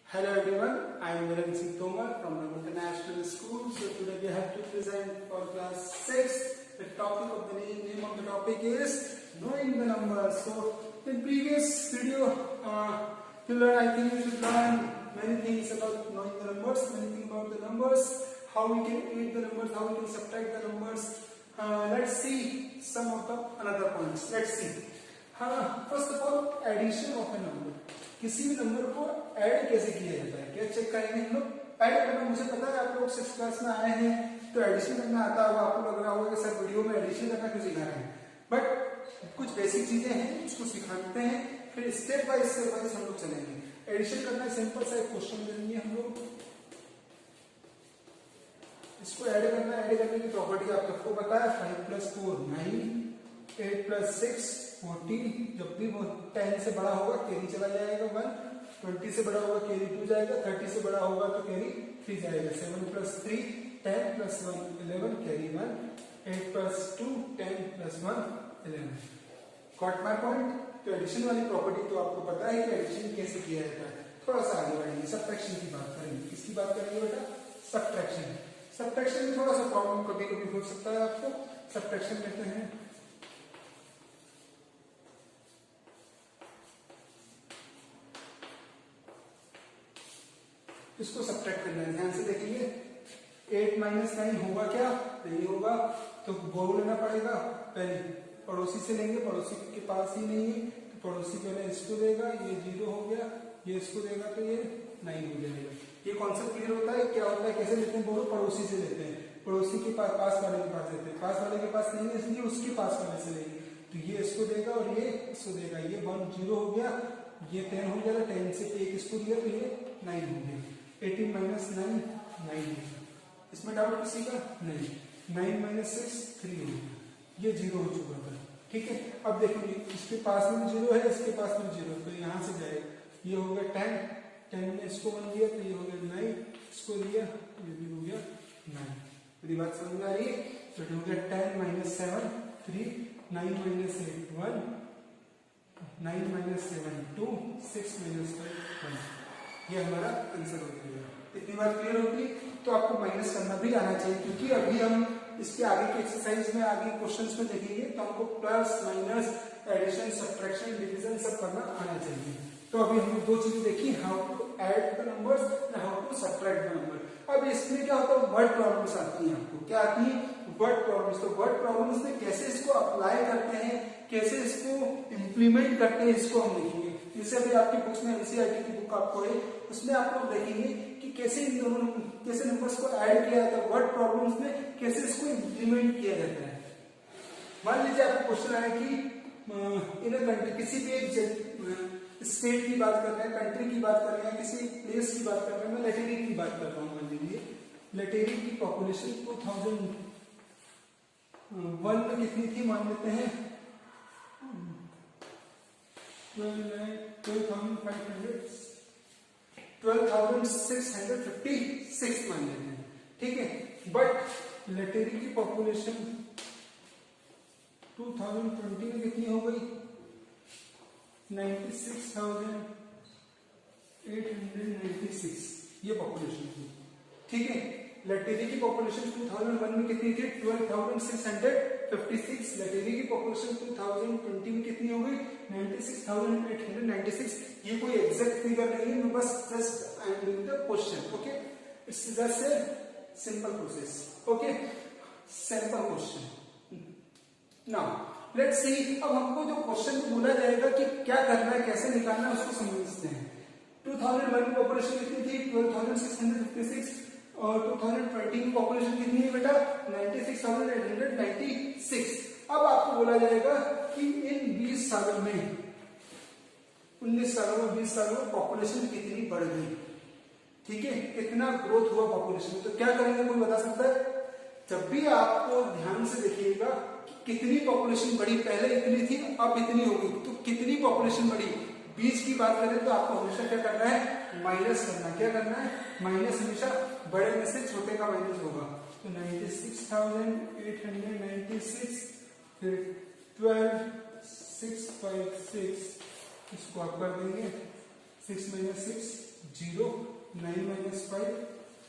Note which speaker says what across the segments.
Speaker 1: Hello everyone, I am Viren Singh Tomar from the International School. So today we have to present for class 6. The topic of the name of the topic is knowing the numbers. So in previous video, I think you should learn many things about knowing the numbers, many things about the numbers, how we can add the numbers, how we can subtract the numbers. Let's see some of the another points. Let's see. First of all, addition of a number. किसी भी number को add कैसे किया जाता है, क्या check करेंगे हम लोग। ऐड करना मुझे पता है, आप लोग 6th क्लास में आए हैं तो एडिशन करना आता होगा, आपको लग रहा होगा कि सर वीडियो में एडिशन करना क्यों सिखा रहे हैं, बट कुछ बेसिक चीजें हैं उसको सिखाते हैं, फिर स्टेप बाय स्टेप हम लोग चलेंगे। एडिशन करना सिंपल सा एक क्वेश्चन लेंगे हम लोग, इसको ऐड करना। ऐड करने की प्रॉपर्टी आप सबको पता है, 5 + 4 9, 8 + 6 14। जब भी वो 10 से बड़ा होगा कैरी चला जाएगा 1, 20 से बड़ा होगा कैरी 2 जाएगा, 30 से बड़ा होगा तो कैरी 3 जाएगा। 7 + 3 10 + 1 11 कैरी 1, 8 + 2 10 + 1 11। Got my point. तो एडिशन वाली प्रॉपर्टी तो आपको पता है कि एडिशन कैसे किया जाता है। थोड़ा सा आगे बढ़ेंगे, सब्ट्रैक्शन की बात करेंगे। किसकी बात करेंगे बेटा? सब्ट्रैक्शन। सब्ट्रैक्शन में थोड़ा सा प्रॉब्लम कभी कभी हो सकता है आपको। सब्ट्रैक्शन लेते हैं, इसको सब्ट्रैक्ट करना है, ध्यान से देखेंगे। 8 - 9 होगा क्या? नहीं होगा, तो बोल लेना पड़ेगा। पहले पड़ोसी से लेंगे, पड़ोसी के पास ही नहीं है तो पड़ोसी पहले इसको देगा, ये 0 हो गया, ये इसको देगा तो ये 9 हो जाएगा। ये कॉन्सेप्ट क्लियर होता है? क्या होता है, कैसे लेते हैं? बोलो पड़ोसी से लेते हैं, पड़ोसी के पास वाले के पास लेते हैं, पास वाले के पास नहीं है इसलिए उसके पास वाले से लेंगे, तो ये इसको देगा और ये इसको देगा। ये 1 0 हो गया, ये 10 हो गया, 10 से 1 इसको दिया तो ये 9 हो गया। 18 - 9 9। इसमें डाउट किसी का नहीं। 9 - 6 3 हो गया, ये 0 हो चुका था। ठीक है, अब देखिए इसके पास में 0 है, इसके पास में 0, तो यहां से जाएगा। ये हो गया 10 में इसको 1 दिया तो ये हो गया 9, इसको दिया ये भी हो गया 9। मेरी बात समझ में आ रही है? तो हो गया 10 - 7 3, 9 - 8 1, 9 - 7 2, 6 - 5 1। ये हमारा आंसर हो गया। इतनी बात क्लियर होगी तो आपको माइनस करना भी आना चाहिए, क्योंकि अभी हम इसके आगे के एक्सरसाइज में, आगे क्वेश्चंस में देखेंगे तो हमको plus minus, addition, subtraction, division सब करना आना चाहिए। तो अभी हमने दो चीजें देखी, how to add the numbers and how to subtract the number. अब इसमें क्या होता है, वर्ड प्रॉब्लम्स आती हैं। आपको क्या आती है? Word problems. तो वर्ड प्रॉब्लम्स में कैसे इसको अप्लाई करते हैं, कैसे इसको इंप्लीमेंट करते हैं, इसको हम देखेंगे। जैसे अभी आपकी बुक्स में एनसीईआरटी की बुक आपको है, उसमें आप लोग देखेंगे कि कैसे इन दोनों कैसे नंबर्स को ऐड किया जाता है, वर्ड प्रॉब्लम्स में कैसे इसको इंप्लीमेंट किया जाता है। मान लीजिए आपको क्वेश्चन आया कि इन अ कंट्री, किसी भी एक स्टेट की बात कर रहे हैं, कंट्री की बात कर रहे हैं, किसी प्लेस की बात कर रहे हैं, मैं लटेरी की बात कर रहा हूँ। मान लीजिए लटेरी की पॉपुलेशन 2001 में कितनी थी, मान लेते हैं 12,656 मान लेते हैं। ठीक है, बट लटेरी की पॉपुलेशन 2020 में कितनी हो गई? 96,896 ये पॉपुलेशन थी। ठीक है, लटेरी की पॉपुलेशन 2001 में कितनी थी? 12,656। लटेरी की पॉपुलेशन 2020 में कितनी हो गई? 96,896। ये कोई एग्जैक्ट फिगर नहीं है, मैं बस just I am doing the question. Okay, it's just a simple process. Okay, simple question. Now let's see, अब हमको जो क्वेश्चन बोला जाएगा कि क्या करना है, कैसे निकालना है, उसको समझते हैं। 2001 की पॉपुलेशन कितनी थी? 12,656। और 2020 की पॉपुलेशन कितनी है बेटा? 96,896। अब आपको बोला जाएगा कि इन 20 सालों में, 19 सालों में, 20 सालों में पॉपुलेशन कितनी बढ़ गई। ठीक है, कितना ग्रोथ हुआ पॉपुलेशन। तो क्या करेंगे, कोई बता सकता है? जब भी आपको ध्यान से देखिएगा कितनी पॉपुलेशन बढ़ी, पहले इतनी थी अब इतनी होगी, तो कितनी पॉपुलेशन बढ़ी। 20 की बात करें तो आपको हमेशा क्या करना है? माइनस करना है। क्या करना है? माइनस। हमेशा बड़े में से छोटे का माइनस होगा। तो 96,896 फिर 12,656 इसको आप कर देंगे 6 - 6 0, 9 minus 5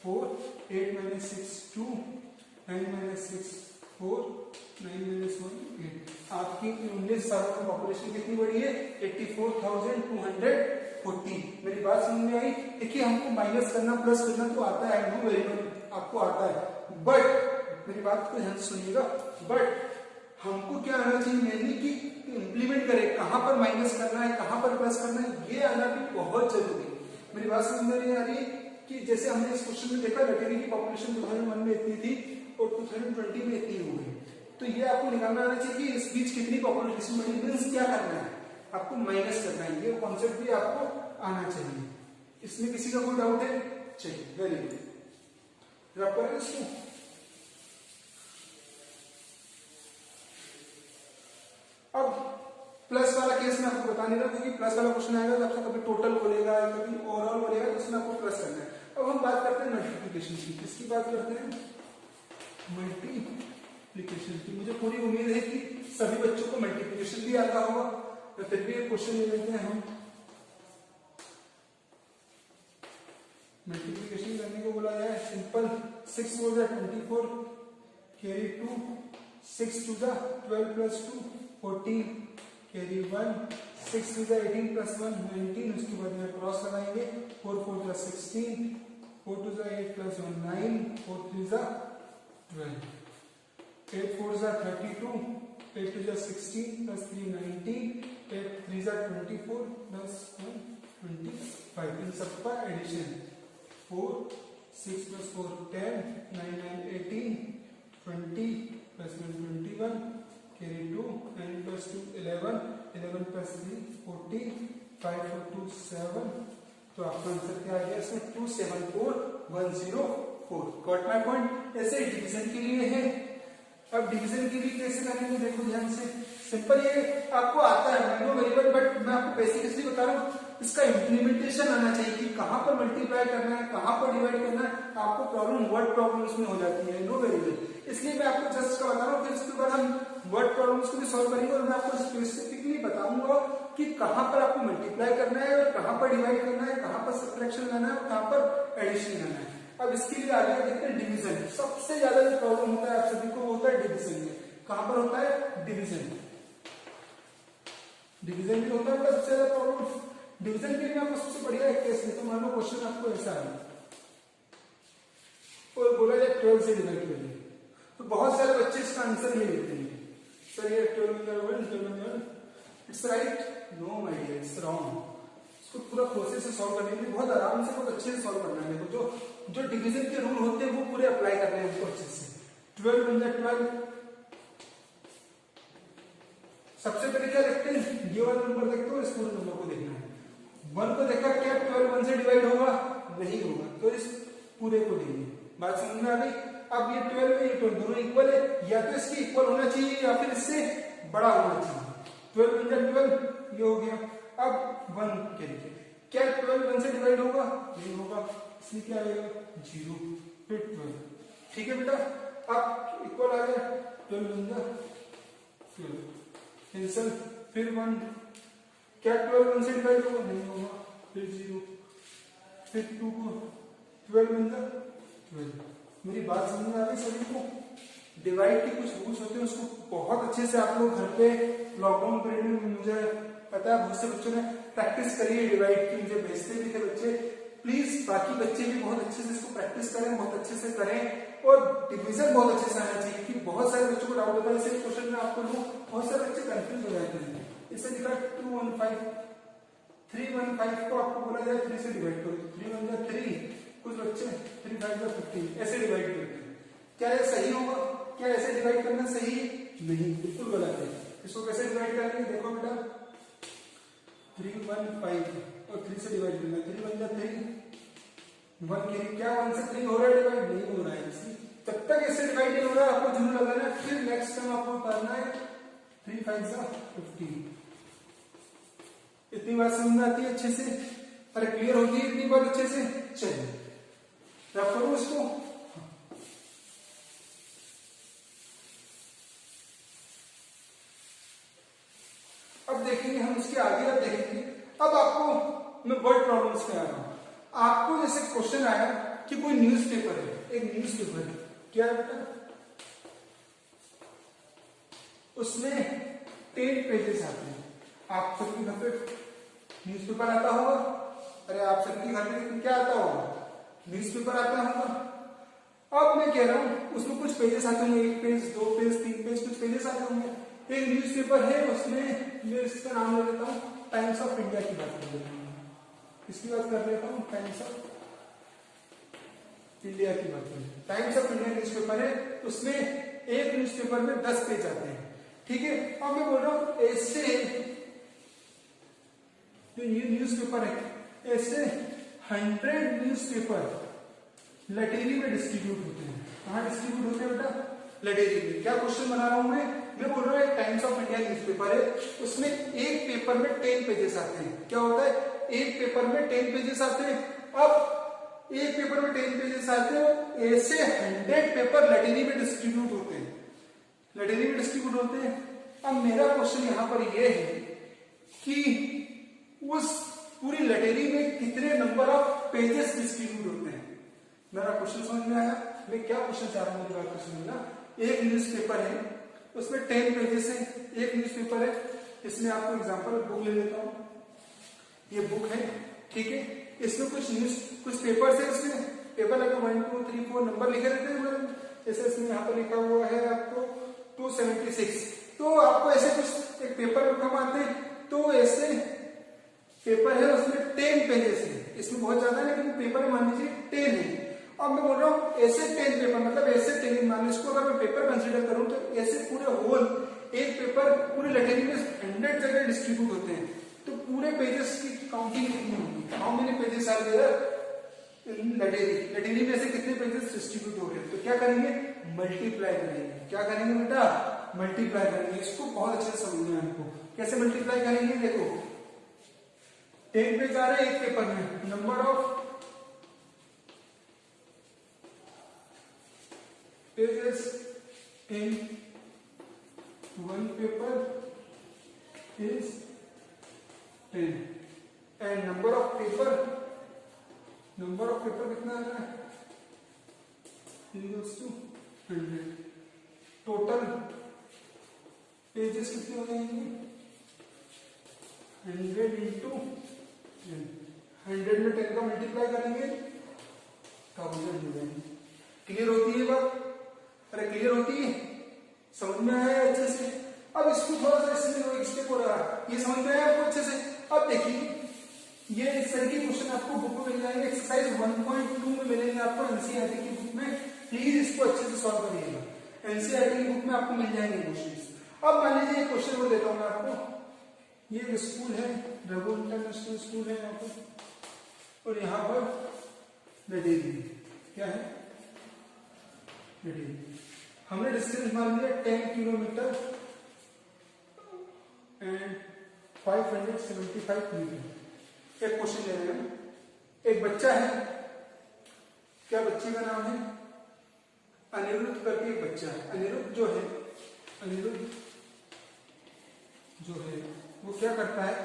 Speaker 1: 4, 8 minus 6 2, 9 minus 6 4, 9 minus 1 8। आपकी 19 सालों में पॉपुलेशन कितनी बढ़ी है? 84,240। मेरी बात समझ में आई? देखिए हमको माइनस करना प्लस करना तो आता है, नो वेरिएबल आपको आता है, बट मेरी बात को ध्यान से सुनिएगा, बट हमको क्या आना चाहिए मेनली कि इंप्लीमेंट करें, कहां पर माइनस करना है कहां पर प्लस करना है, ये आना भी बहुत जरूरी है। मेरी बात समझ में आ रही है कि जैसे हमने इस क्वेश्चन में देखा लटेरी की पॉपुलेशन 2001 में इतनी थी और 2020 में इतनी हो गई, तो ये आपको निकालना आना चाहिए कि इस बीच कितनी पॉपुलेशन बढ़ी, मींस क्या करना है आपको माइनस करना है, ये कॉन्सेप्ट भी आपको आना चाहिए। इसमें किसी का कोई डाउट है? चलिए वेरी गुड, रब करें इसको। अब प्लस वाला केस में आपको बता नहीं रहा क्योंकि प्लस वाला क्वेश्चन आएगा तो आपसे कभी टोटल बोलेगा कभी ओवरऑल बोलेगा, तो उसमें आपको प्लस करना है। अब हम बात करते हैं मल्टीप्लिकेशन की, किसकी बात करते हैं? मल्टीप्लिकेशन की। मुझे पूरी उम्मीद है कि सभी बच्चों को मल्टीप्लिकेशन भी आता होगा, तो फिर भी एक क्वेश्चन ले लेते हैं हम। मल्टीप्लिकेशन करने को बोला जाए सिंपल, 6 4 जा 24 कैरी 2, 6 2 जा 12 प्लस 2 14 कैरी 1, 6 2 जा 18 प्लस 1 19, उसके बाद में क्रॉस लगाएंगे 4 4 जा 16, 4 2 जा 8 प्लस 1 9, 4 3 जा 12, 8 4 जा 32, 8 2 जा 16 प्लस 3 19, 8 3 जा 24 प्लस 1 25। इन सबका addition 4 6 plus 4 10, 9 9 18, 20 plus 1 21, carry 2, 9 plus 2 11, 11 plus 3 14, 5 4 2 7। तो आपका आंसर क्या आ गया इसमें? 274104। Got my point? ऐसे डिवीजन के लिए है। अब डिवीजन के लिए कैसे करेंगे देखो ध्यान से, सिंपल ये आपको आता है नो वेरिएबल, बट मैं आपको बेसिक इसलिए बता रहा हूँ, इसका इम्प्लीमेंटेशन आना चाहिए कि कहां पर मल्टीप्लाई करना है कहां पर डिवाइड करना है। आपको प्रॉब्लम वर्ड प्रॉब्लम उसमें हो जाती है नो वेरिएबल, इसलिए मैं आपको जस्ट का बता रहा हूँ। फिर उसके बाद हम वर्ड प्रॉब्लम्स को भी सॉल्व करेंगे और मैं आपको स्पेसिफिकली बताऊंगा कि कहां पर आपको मल्टीप्लाई करना है और कहां पर डिवाइड करना है, कहां पर सब्ट्रैक्शन लाना है और कहां पर एडिशन लाना है। अब इसके लिए आगे देखते हैं डिवीजन। सबसे ज्यादा जो प्रॉब्लम होता है आप सभी को होता है डिवीजन में। कहां पर होता है? डिवीजन। डिवीजन भी होता है बट सबसे ज्यादा प्रॉब्लम डिवीजन के लिए आपको सबसे बढ़िया एक केस है। तो मान लो क्वेश्चन आपको ऐसा है और बोला जाए 12 से डिवाइड करिए, तो बहुत सारे बच्चे इसका आंसर नहीं देते हैं। सर ये 12 it's right? No my dear, it's wrong. इसको पूरा प्रोसेस से सॉल्व करने के लिए बहुत आराम से बहुत अच्छे से सॉल्व करना है। देखो जो डिवीजन के रूल होते हैं वो पूरे अप्लाई करने हैं उसको अच्छे से। 12 × 12, सबसे पहले क्या देखते हैं? ये वाला नंबर देखते हो, इस पूरे नंबर को देखना है। 1 को देखा क्या 12 1 से डिवाइड होगा? नहीं होगा, तो इस पूरे को लेंगे। बात समझ में आ गई? अब ये 12 है ये 12 दोनों इक्वल है, या तो इसके इक्वल होना चाहिए या फिर इससे बड़ा होना चाहिए। 12 × 12 ये हो गया। अब 1 के लिए क्या 12 1 से डिवाइड होगा? नहीं होगा, इसलिए क्या आएगा? 0 फिर 12। ठीक है बेटा, अब इक्वल आ गया 12 × 12 कैंसल, फिर 1 क्या 12 1 से डिवाइड होगा? नहीं होगा, फिर 0 फिर 2 को 12 × 12। मेरी बात समझ में आ रही सभी को? डिवाइड के कुछ रूल्स होते हैं, उसको बहुत अच्छे से आप लोग घर पे लॉकडाउन पीरियड में, मुझे पता है बहुत से बच्चों ने प्रैक्टिस करी है डिवाइड की, मुझे भेजते भी थे बच्चे। प्लीज बाकी बच्चे भी बहुत अच्छे से इसको प्रैक्टिस करें, बहुत अच्छे से करें और डिवीजन बहुत अच्छे से आना चाहिए। कि बहुत सारे बच्चों को डाउट होता है, इसे क्वेश्चन में आपको बहुत सारे बच्चे कंफ्यूज हो जाते हैं। इसे लिखा 215 315 को आपको बोला जाए 3 से डिवाइड करो, 3 1 जा 3, कुछ बच्चे 3 5 जा 15 ऐसे डिवाइड करते हैं। क्या ये सही होगा? क्या ऐसे डिवाइड करना सही? नहीं, बिल्कुल गलत है। इसको कैसे डिवाइड करेंगे? देखो बेटा 3 1 5 और 3 से डिवाइड करना, 3 1 जा 3, 1 के क्या 1 से 3 हो रहा है डिवाइड? नहीं हो रहा है। जब तक ऐसे डिवाइड नहीं हो रहा है आपको जरूर लगाना है। फिर नेक्स्ट टाइम आपको करना है 3 5 जा 15। इतनी बात समझ में आती है अच्छे से? अरे क्लियर होगी इतनी बात अच्छे से? चलिए रब करो इसको। अब देखेंगे हम इसके आगे, अब देखेंगे। अब आपको मैं वर्ड प्रॉब्लम्स में आ रहा हूं। आपको जैसे क्वेश्चन आया कि कोई न्यूज़पेपर है, एक न्यूज़पेपर है, क्या है बेटा, उसमें 10 पेजेस आते हैं। आप सबके घर पे न्यूज़पेपर आता होगा, अरे आप सबके घर में क्या आता होगा, न्यूज़पेपर आता होगा। अब मैं कह रहा हूं उसमें कुछ पेजेस आते होंगे, 1 पेज 2 पेज 3 पेज कुछ पेजेस आते होंगे। एक न्यूज़पेपर है, उसमें मैं इसका नाम ले लेता हूं टाइम्स ऑफ इंडिया की बात कर लेता हूं, इसकी बात कर लेता हूं, टाइम्स ऑफ इंडिया की बात कर लेता हूं। टाइम्स ऑफ इंडिया न्यूज़पेपर है, उसमें एक न्यूज़पेपर में 10 पेज आते हैं, ठीक है। अब मैं बोल रहा हूं ऐसे जो ये न्यूज़पेपर है, ऐसे 100 न्यूज़पेपर लटेरी में डिस्ट्रीब्यूट होते हैं। कहां डिस्ट्रीब्यूट होते हैं बेटा, लटेरी में। क्या क्वेश्चन बना रहा हूं मैं बोल रहा हूं एक टाइम्स ऑफ इंडिया न्यूज़पेपर है, उसमें एक पेपर में 10 पेजेस आते हैं। क्या होता है, एक पेपर में 10 पेजेस आते हैं। अब एक पेपर में 10 पेजेस आते हैं, ऐसे 100 पेपर लटेरी में डिस्ट्रीब्यूट होते हैं, लटेरी में डिस्ट्रीब्यूट होते हैं। अब मेरा क्वेश्चन यहां पर यह है कि उस पूरी लटेरी में कितने नंबर ऑफ पेजेस डिस्ट्रीब्यूट होते हैं। मेरा क्वेश्चन समझ में आया, मैं क्या क्वेश्चन चाह रहा हूं, मेरी बात को समझना। एक न्यूज़पेपर है, उसमें 10 पेजेस है, एक न्यूज़पेपर है, इसमें आपको एग्जांपल बुक ले लेता हूं, ये बुक है, ठीक है। इसमें कुछ पेपर्स है, इसमें पेपर लगे 1 2 3 4 नंबर लिखे रहते हैं, जैसे इसमें यहाँ पर लिखा हुआ है आपको 276। तो आपको ऐसे कुछ एक पेपर कम आते हैं, तो ऐसे पेपर है उसमें 10 पेजेस है, इसमें बहुत ज्यादा है लेकिन पेपर मान लीजिए 10 है। अब मैं बोल रहा हूँ ऐसे 10 पेपर, मतलब ऐसे 10 मान लीजिए, अगर मैं पेपर कंसीडर करूं तो ऐसे पूरे होल एक पेपर पूरे लटेरी में 100 जगह डिस्ट्रीब्यूट होते हैं, तो पूरे पेजेस की काउंटिंग कितनी होगी, how many pages are there in lottery, lottery में से कितने पेजेस डिस्ट्रीब्यूट हो रहे हैं। तो क्या करेंगे, मल्टीप्लाई करेंगे। क्या करेंगे बेटा, मल्टीप्लाई करेंगे। इसको बहुत अच्छे से समझना है आपको, कैसे मल्टीप्लाई करेंगे। देखो 10 पेज आ रहे हैं एक पेपर में, number of pages in one paper is 10 and number of paper कितना आ रहा है, equals to 100। टोटल पेजेस कितने हो जाएंगे, 100 इंटू 100 में 10 का मल्टीप्लाई करेंगे 1000 हो जाएंगे। क्लियर होती है बात, अरे क्लियर होती है, समझ में आया अच्छे से। अब इसको थोड़ा सा इसमें स्टेप हो रहा है, ये समझ में आया आपको अच्छे से। अब देखिए ये इस तरह के क्वेश्चन आपको बुक में मिल जाएंगे, एक्सरसाइज 1.2 में मिलेंगे आपको एनसीईआरटी की बुक में। प्लीज इसको अच्छे से सॉल्व करिएगा, एनसीईआरटी की बुक में आपको मिल जाएंगे क्वेश्चन। अब मान लीजिए क्वेश्चन वो देता हूँ मैं आपको, ये एक स्कूल है, रघु इंटरनेशनल स्कूल है यहाँ पर, और यहाँ पर लटेरी, क्या है लटेरी। हमने डिस्टेंस मान लिया 10 किलोमीटर एंड 575 मीटर। एक क्वेश्चन ले रहे हैं, एक बच्चा है, क्या बच्चे का नाम है अनिरुद्ध करके एक बच्चा है। अनिरुद्ध जो है वो क्या करता है,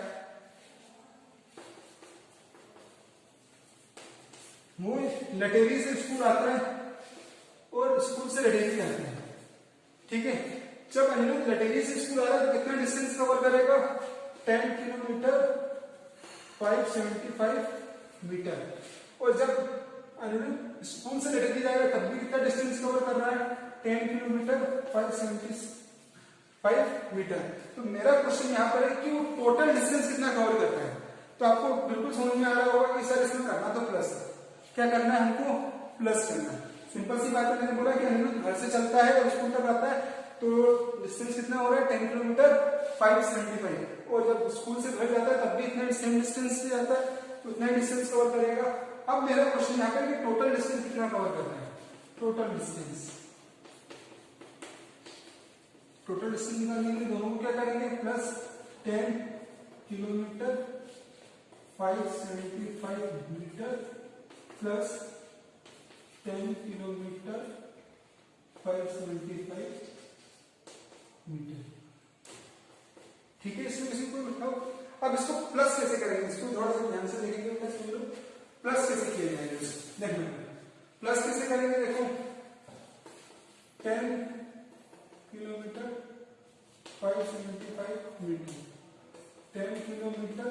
Speaker 1: वो लटेरी से स्कूल आता है और स्कूल से लटेरी जाते हैं, ठीक है। जब अनिरुद्ध लटेरी से स्कूल आ रहा है तो कितना डिस्टेंस कवर करेगा, 10 किलोमीटर 575 मीटर। और जब अनिरुद्ध स्कूल से लटेरी जाएगा तब भी कितना डिस्टेंस कवर कर रहा है, 10 किलोमीटर 575 मीटर। तो मेरा क्वेश्चन यहाँ पर है कि वो टोटल डिस्टेंस कितना कवर करता है। तो आपको बिल्कुल समझ में आ रहा होगा कि सर इसमें करना तो प्लस है, क्या करना है हमको, प्लस करना है। सिंपल सी बात है, मैंने बोला कि अनिरुद्ध घर से चलता है और स्कूल तक आता है, तो डिस्टेंस कितना हो रहा है 10 किलोमीटर 575, और जब स्कूल से घर जाता है तब भी इतना सेम डिस्टेंस से जाता है, तो उतना ही डिस्टेंस कवर करेगा। अब मेरा क्वेश्चन यहाँ पर कि टोटल डिस्टेंस कितना कवर करना है, टोटल डिस्टेंस निकालने के लिए दोनों को क्या करेंगे, plus 10 kilometre 575 metre plus 10 kilometre 575 metre, ठीक है। इसमें किसी को बताओ। अब इसको प्लस कैसे करेंगे, इसको थोड़ा सा ध्यान से देखेंगे, प्लस प्लस कैसे किया जाएगा देखो, प्लस कैसे करेंगे देखो, 10 किलोमीटर 575 मीटर, 10 किलोमीटर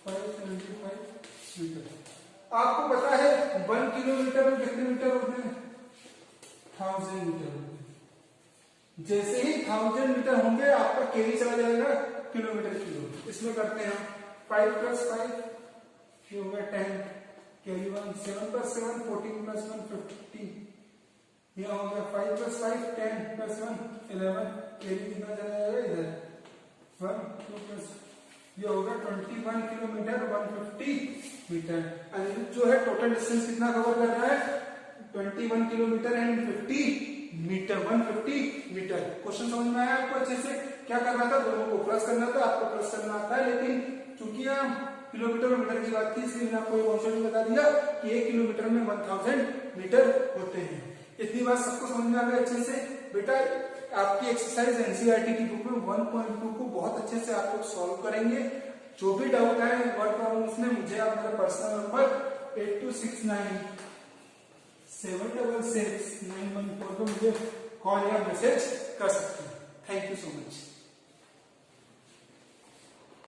Speaker 1: 575 मीटर। आपको पता है 1 किलोमीटर में कितने मीटर होते हैं? 1000 मीटर होते हैं। जैसे ही 1000 मीटर होंगे आपका केरी चला जाएगा किलोमीटर किलो। इसमें करते हैं 5 + 5 ये हो गया 10, कैरी 1, 7 + 7 14 + 1 15, ये हो गया 5 + 5 10 + 1 11, कैरी कितना चला जाएगा इधर 1 2 प्लस, ये होगा 21 किलोमीटर 150 मीटर। जो है टोटल डिस्टेंस कितना कवर कर रहा है? 21 kilometre and 50 metre, 150 metre. Question समझ में आया आपको अच्छे से? क्या करना था, दोनों को प्लस करना था, आपको प्लस करना आता है, लेकिन चूंकि किलोमीटर और मीटर की बात थी इसलिए मैंने आपको ये कॉन्सेप्ट बता दिया कि 1 किलोमीटर में 1000 मीटर होते हैं। इतनी बात सबको समझ में आ गई अच्छे से? बेटा आपकी एक्सरसाइज एनसीईआरटी की बुक में 1.2 को बहुत अच्छे से आप लोग सॉल्व करेंगे। जो भी डाउट है वर्ड प्रॉब्लम्स में मुझे आप मेरा पर्सनल नंबर 8269 766 914 पर मुझे कॉल या मैसेज कर सकते हैं। Thank you so much.